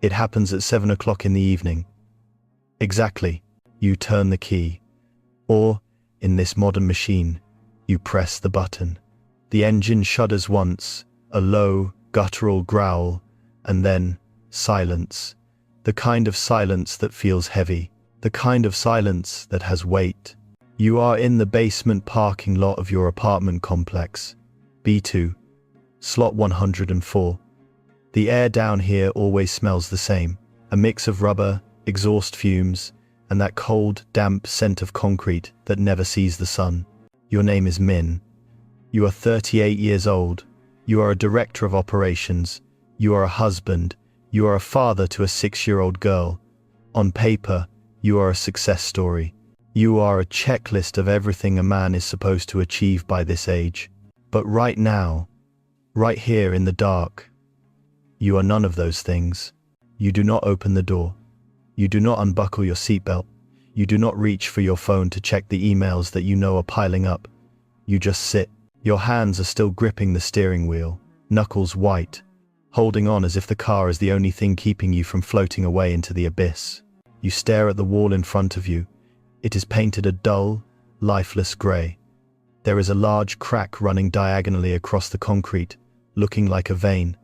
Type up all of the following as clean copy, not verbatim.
It happens at 7 o'clock in the evening. Exactly. You turn the key. Or, in this modern machine, you press the button. The engine shudders once, a low, guttural growl, and then silence. The kind of silence that feels heavy. The kind of silence that has weight. You are in the basement parking lot of your apartment complex. B2. Slot 104. The air down here always smells the same. A mix of rubber, exhaust fumes, and that cold, damp scent of concrete that never sees the sun. Your name is Min. You are 38 years old. You are a director of operations. You are a husband. You are a father to a 6-year-old girl. On paper, you are a success story. You are a checklist of everything a man is supposed to achieve by this age. But right now, right here in the dark, you are none of those things. You do not open the door. You do not unbuckle your seatbelt. You do not reach for your phone to check the emails that you know are piling up. You just sit. Your hands are still gripping the steering wheel, knuckles white, holding on as if the car is the only thing keeping you from floating away into the abyss. You stare at the wall in front of you. It is painted a dull, lifeless grey. There is a large crack running diagonally across the concrete, looking like a vein.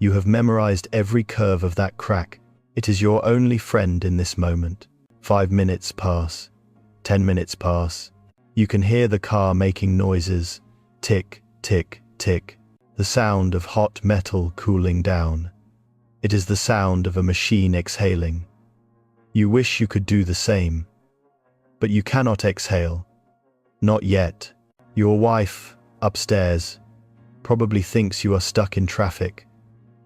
You have memorized every curve of that crack. It is your only friend in this moment. 5 minutes pass. 10 minutes pass. You can hear the car making noises. Tick, tick, tick. The sound of hot metal cooling down. It is the sound of a machine exhaling. You wish you could do the same. But you cannot exhale. Not yet. Your wife, upstairs, probably thinks you are stuck in traffic.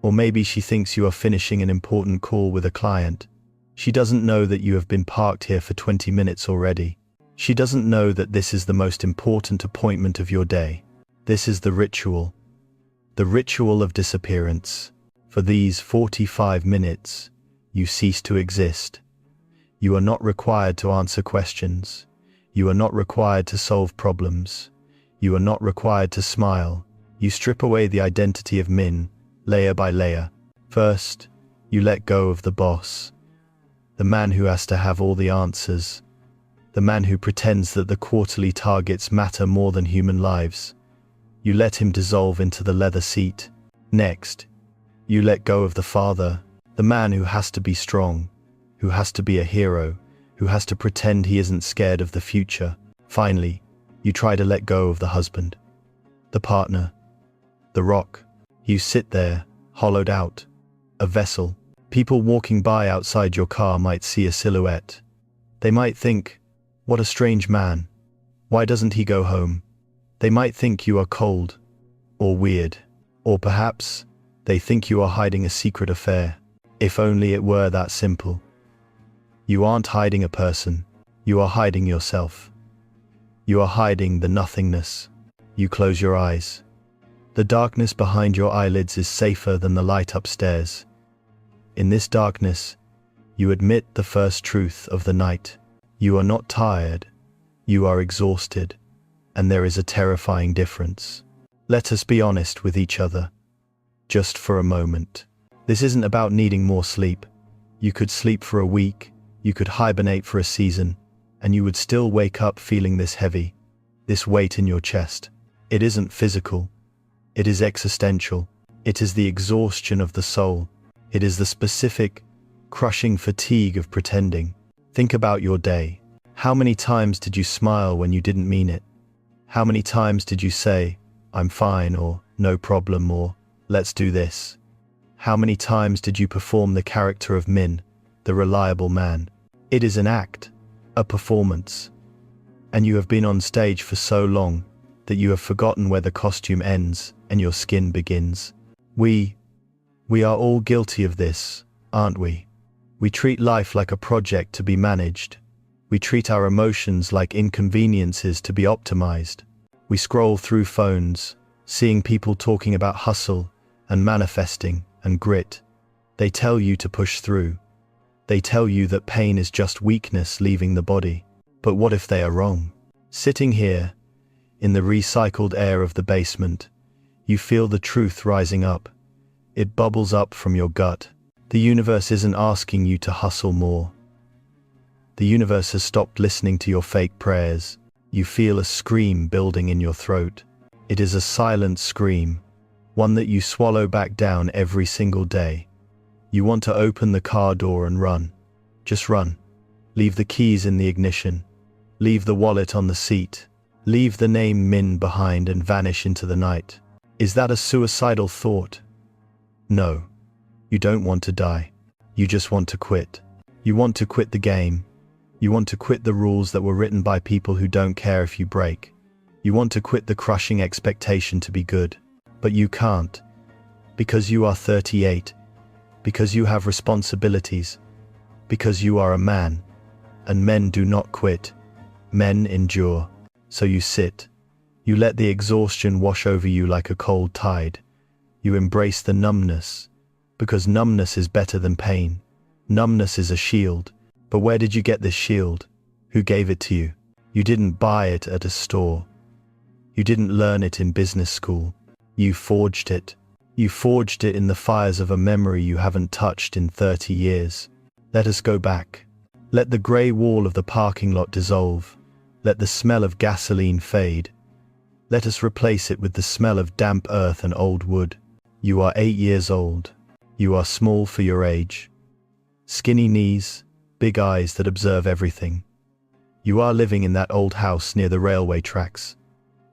Or maybe she thinks you are finishing an important call with a client. She doesn't know that you have been parked here for 20 minutes already. She doesn't know that this is the most important appointment of your day. This is the ritual. The ritual of disappearance. For these 45 minutes, you cease to exist. You are not required to answer questions. You are not required to solve problems. You are not required to smile. You strip away the identity of Min, layer by layer. First, you let go of the boss. The man who has to have all the answers. The man who pretends that the quarterly targets matter more than human lives. You let him dissolve into the leather seat. Next, you let go of the father, the man who has to be strong, who has to be a hero, who has to pretend he isn't scared of the future. Finally, you try to let go of the husband, the partner, the rock. You sit there, hollowed out, a vessel. People walking by outside your car might see a silhouette. They might think, what a strange man. Why doesn't he go home? They might think you are cold, or weird, or perhaps they think you are hiding a secret affair. If only it were that simple. You aren't hiding a person, you are hiding yourself. You are hiding the nothingness. You close your eyes. The darkness behind your eyelids is safer than the light upstairs. In this darkness, you admit the first truth of the night. You are not tired, you are exhausted, and there is a terrifying difference. Let us be honest with each other, just for a moment. This isn't about needing more sleep. You could sleep for a week, you could hibernate for a season, and you would still wake up feeling this heavy, this weight in your chest. It isn't physical. It is existential. It is the exhaustion of the soul. It is the specific, crushing fatigue of pretending. Think about your day. How many times did you smile when you didn't mean it? How many times did you say, I'm fine, or no problem, or let's do this? How many times did you perform the character of Min, the reliable man? It is an act, a performance. And you have been on stage for so long that you have forgotten where the costume ends and your skin begins. We are all guilty of this, aren't we? We treat life like a project to be managed. We treat our emotions like inconveniences to be optimized. We scroll through phones, seeing people talking about hustle and manifesting and grit. They tell you to push through. They tell you that pain is just weakness leaving the body. But what if they are wrong? Sitting here, in the recycled air of the basement, you feel the truth rising up. It bubbles up from your gut. The universe isn't asking you to hustle more. The universe has stopped listening to your fake prayers. You feel a scream building in your throat. It is a silent scream, one that you swallow back down every single day. You want to open the car door and run. Just run. Leave the keys in the ignition. Leave the wallet on the seat. Leave the name Min behind and vanish into the night. Is that a suicidal thought? No. You don't want to die. You just want to quit. You want to quit the game. You want to quit the rules that were written by people who don't care if you break. You want to quit the crushing expectation to be good. But you can't. Because you are 38. Because you have responsibilities. Because you are a man. And men do not quit. Men endure. So you sit. You let the exhaustion wash over you like a cold tide. You embrace the numbness. Because numbness is better than pain. Numbness is a shield. But where did you get this shield? Who gave it to you? You didn't buy it at a store. You didn't learn it in business school. You forged it. You forged it in the fires of a memory you haven't touched in 30 years. Let us go back. Let the grey wall of the parking lot dissolve. Let the smell of gasoline fade. Let us replace it with the smell of damp earth and old wood. You are 8 years old. You are small for your age. Skinny knees, big eyes that observe everything. You are living in that old house near the railway tracks.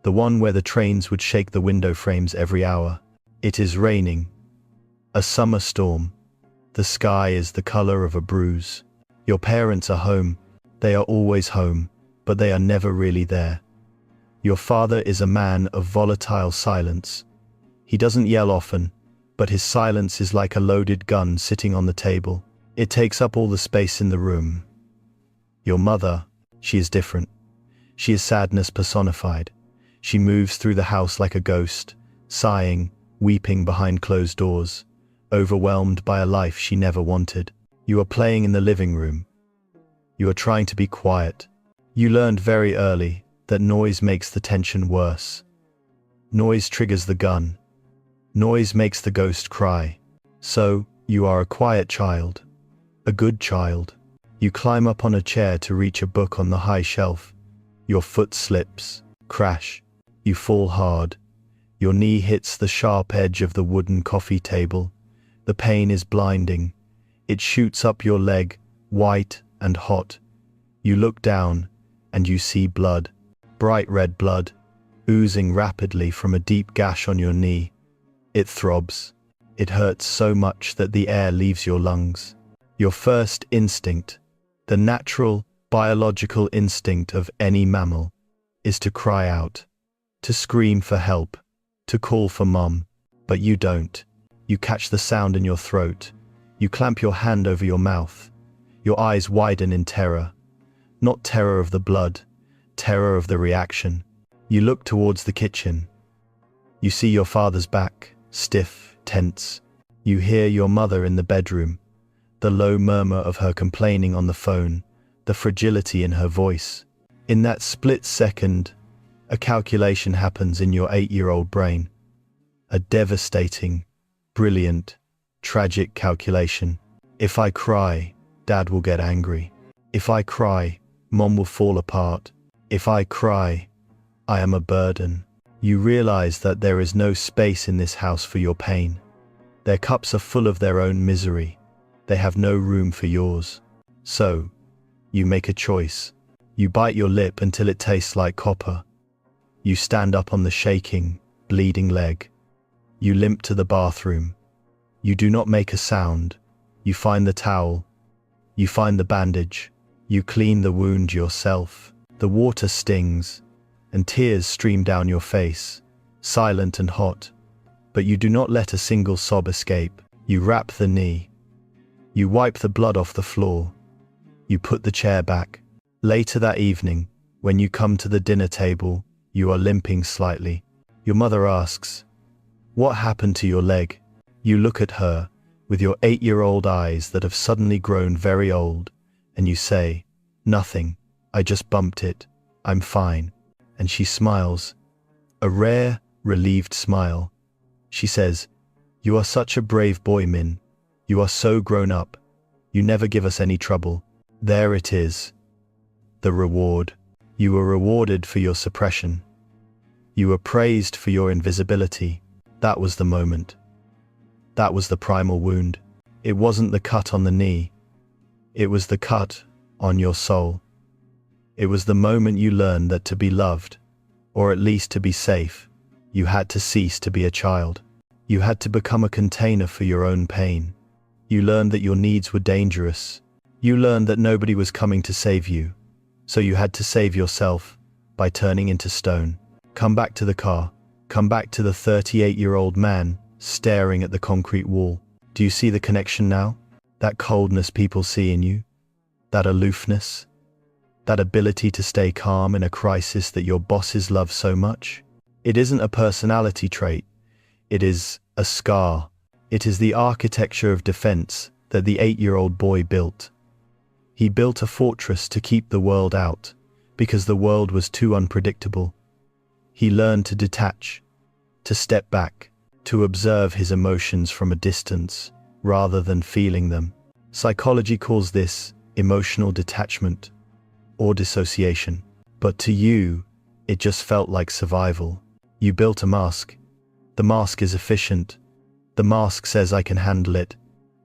The one where the trains would shake the window frames every hour. It is raining. A summer storm. The sky is the color of a bruise. Your parents are home. They are always home, but they are never really there. Your father is a man of volatile silence. He doesn't yell often, but his silence is like a loaded gun sitting on the table. It takes up all the space in the room. Your mother, she is different. She is sadness personified. She moves through the house like a ghost, sighing, weeping behind closed doors, overwhelmed by a life she never wanted. You are playing in the living room. You are trying to be quiet. You learned very early that noise makes the tension worse. Noise triggers the gun. Noise makes the ghost cry. So, you are a quiet child. A good child. You climb up on a chair to reach a book on the high shelf. Your foot slips. Crash. You fall hard. Your knee hits the sharp edge of the wooden coffee table. The pain is blinding. It shoots up your leg, white and hot. You look down, and you see blood. Bright red blood, oozing rapidly from a deep gash on your knee. It throbs. It hurts so much that the air leaves your lungs. Your first instinct, the natural, biological instinct of any mammal, is to cry out, to scream for help, to call for mom. But you don't. You catch the sound in your throat. You clamp your hand over your mouth. Your eyes widen in terror. Not terror of the blood, terror of the reaction. You look towards the kitchen. You see your father's back, stiff, tense. You hear your mother in the bedroom, the low murmur of her complaining on the phone, the fragility in her voice. In that split second, a calculation happens in your 8-year-old brain. A devastating, brilliant, tragic calculation. If I cry, Dad will get angry. If I cry, Mom will fall apart. If I cry, I am a burden. You realize that there is no space in this house for your pain. Their cups are full of their own misery. They have no room for yours. So, you make a choice. You bite your lip until it tastes like copper. You stand up on the shaking, bleeding leg. You limp to the bathroom. You do not make a sound. You find the towel. You find the bandage. You clean the wound yourself. The water stings, and tears stream down your face, silent and hot. But you do not let a single sob escape. You wrap the knee. You wipe the blood off the floor. You put the chair back. Later that evening, when you come to the dinner table, you are limping slightly. Your mother asks, "What happened to your leg?" You look at her, with your 8-year-old eyes that have suddenly grown very old, and you say, "Nothing, I just bumped it, I'm fine." And she smiles, a rare, relieved smile. She says, "You are such a brave boy, Min. You are so grown up. You never give us any trouble. There it is. The reward. You were rewarded for your suppression. You were praised for your invisibility. That was the moment. That was the primal wound. It wasn't the cut on the knee. It was the cut on your soul. It was the moment you learned that to be loved, or at least to be safe, you had to cease to be a child. You had to become a container for your own pain. You learned that your needs were dangerous. You learned that nobody was coming to save you. So you had to save yourself by turning into stone. Come back to the car. Come back to the 38-year-old man staring at the concrete wall. Do you see the connection now? That coldness people see in you? That aloofness? That ability to stay calm in a crisis that your bosses love so much? It isn't a personality trait. It is a scar. It is the architecture of defense that the 8-year-old boy built. He built a fortress to keep the world out, because the world was too unpredictable. He learned to detach, to step back, to observe his emotions from a distance, rather than feeling them. Psychology calls this emotional detachment or dissociation. But to you, it just felt like survival. You built a mask. The mask is efficient. The mask says I can handle it.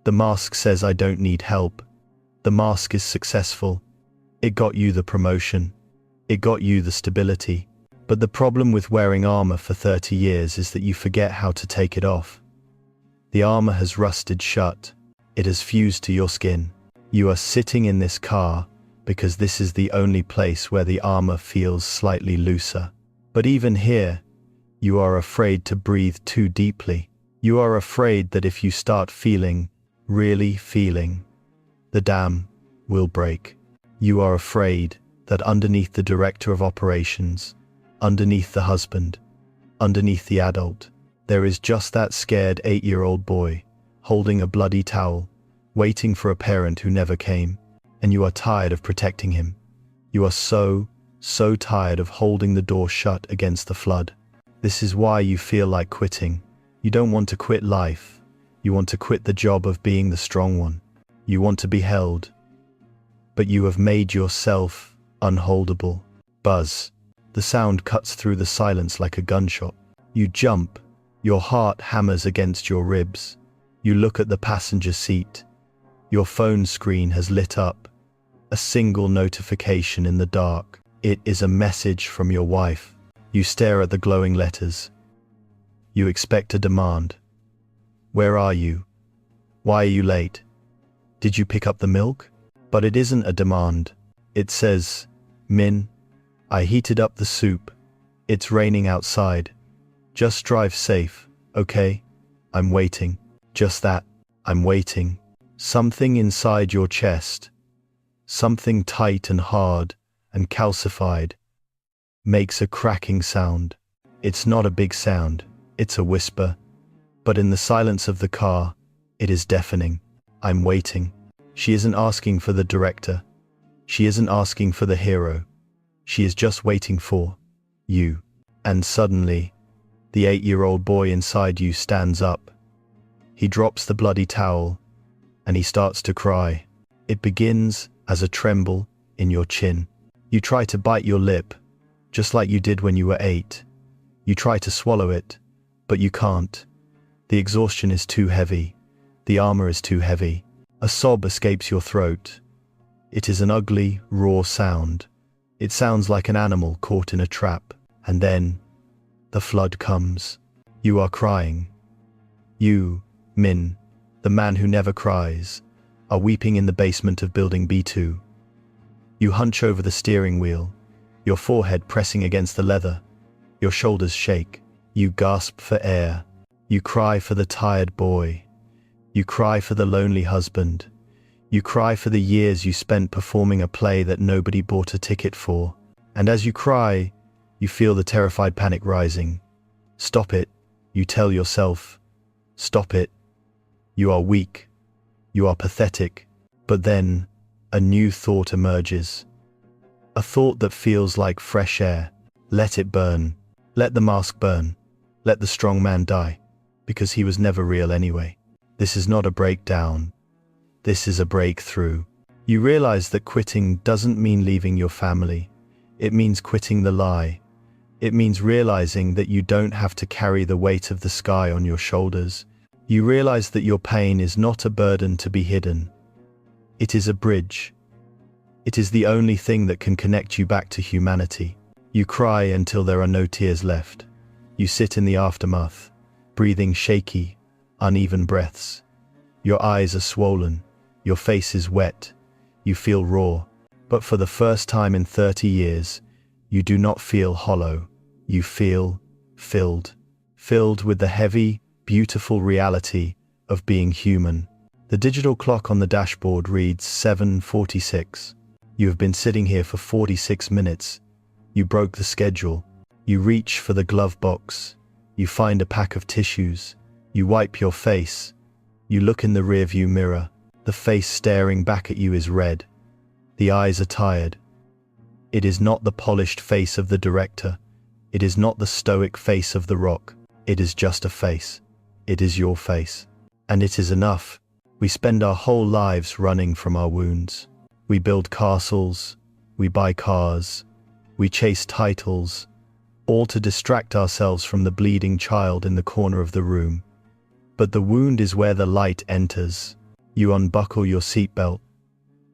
The mask says I don't need help. The mask is successful. It got you the promotion. It got you the stability. But the problem with wearing armor for 30 years is that you forget how to take it off. The armor has rusted shut. It has fused to your skin. You are sitting in this car because this is the only place where the armor feels slightly looser. But even here, you are afraid to breathe too deeply. You are afraid that if you start feeling, really feeling, the dam will break. You are afraid that underneath the director of operations, underneath the husband, underneath the adult, there is just that scared 8-year-old boy, holding a bloody towel, waiting for a parent who never came, and you are tired of protecting him. You are so tired of holding the door shut against the flood. This is why you feel like quitting. You don't want to quit life. You want to quit the job of being the strong one. You want to be held. But you have made yourself unholdable. Buzz. The sound cuts through the silence like a gunshot. You jump. Your heart hammers against your ribs. You look at the passenger seat. Your phone screen has lit up. A single notification in the dark. It is a message from your wife. You stare at the glowing letters. You expect a demand. Where are you? Why are you late? Did you pick up the milk? But it isn't a demand. It says, Min, I heated up the soup. It's raining outside. Just drive safe, okay? I'm waiting. Just that, I'm waiting. Something inside your chest, something tight and hard and calcified, makes a cracking sound. It's not a big sound, it's a whisper. But in the silence of the car, it is deafening. I'm waiting. She isn't asking for the director. She isn't asking for the hero. She is just waiting for you. And suddenly, the 8-year-old boy inside you stands up. He drops the bloody towel, and he starts to cry. It begins as a tremble in your chin. You try to bite your lip, just like you did when you were 8. You try to swallow it, but you can't. The exhaustion is too heavy. The armor is too heavy. A sob escapes your throat. It is an ugly, raw sound. It sounds like an animal caught in a trap. And then, the flood comes. You are crying. You, Min, the man who never cries, are weeping in the basement of Building B2. You hunch over the steering wheel, your forehead pressing against the leather. Your shoulders shake. You gasp for air. You cry for the tired boy. You cry for the lonely husband. You cry for the years you spent performing a play that nobody bought a ticket for. And as you cry, you feel the terrified panic rising. Stop it, you tell yourself. Stop it. You are weak. You are pathetic. But then, a new thought emerges. A thought that feels like fresh air. Let it burn. Let the mask burn. Let the strong man die. Because he was never real anyway. This is not a breakdown. This is a breakthrough. You realize that quitting doesn't mean leaving your family. It means quitting the lie. It means realizing that you don't have to carry the weight of the sky on your shoulders. You realize that your pain is not a burden to be hidden. It is a bridge. It is the only thing that can connect you back to humanity. You cry until there are no tears left. You sit in the aftermath, breathing shaky, uneven breaths. Your eyes are swollen. Your face is wet. You feel raw. But for the first time in 30 years, you do not feel hollow. You feel filled. Filled with the heavy, beautiful reality of being human. The digital clock on the dashboard reads 7:46. You have been sitting here for 46 minutes. You broke the schedule. You reach for the glove box. You find a pack of tissues. You wipe your face. You look in the rearview mirror. The face staring back at you is red. The eyes are tired. It is not the polished face of the director. It is not the stoic face of the rock. It is just a face. It is your face. And it is enough. We spend our whole lives running from our wounds. We build castles. We buy cars. We chase titles, all to distract ourselves from the bleeding child in the corner of the room. But the wound is where the light enters. You unbuckle your seatbelt.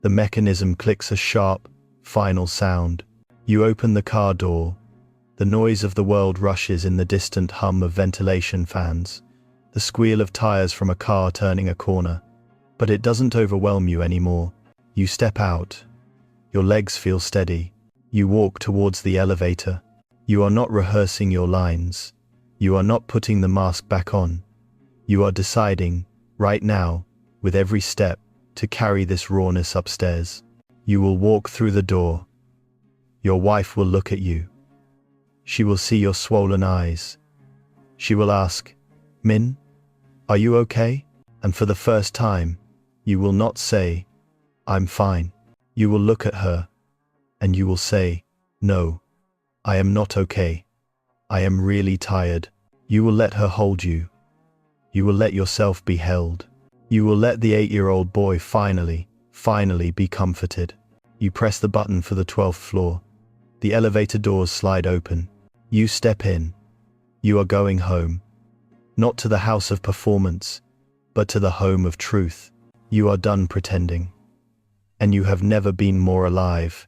The mechanism clicks a sharp, final sound. You open the car door. The noise of the world rushes in the distant hum of ventilation fans, the squeal of tires from a car turning a corner. But it doesn't overwhelm you anymore. You step out. Your legs feel steady. You walk towards the elevator. You are not rehearsing your lines. You are not putting the mask back on. You are deciding, right now, with every step, to carry this rawness upstairs. You will walk through the door. Your wife will look at you. She will see your swollen eyes. She will ask, "Min, are you okay?" And for the first time, you will not say, "I'm fine." You will look at her, and you will say, "No, I am not okay. I am really tired." You will let her hold you. You will let yourself be held. You will let the 8-year-old boy finally be comforted. You press the button for the 12th floor. The elevator doors slide open. You step in. You are going home. Not to the house of performance, but to the home of truth. You are done pretending. And you have never been more alive.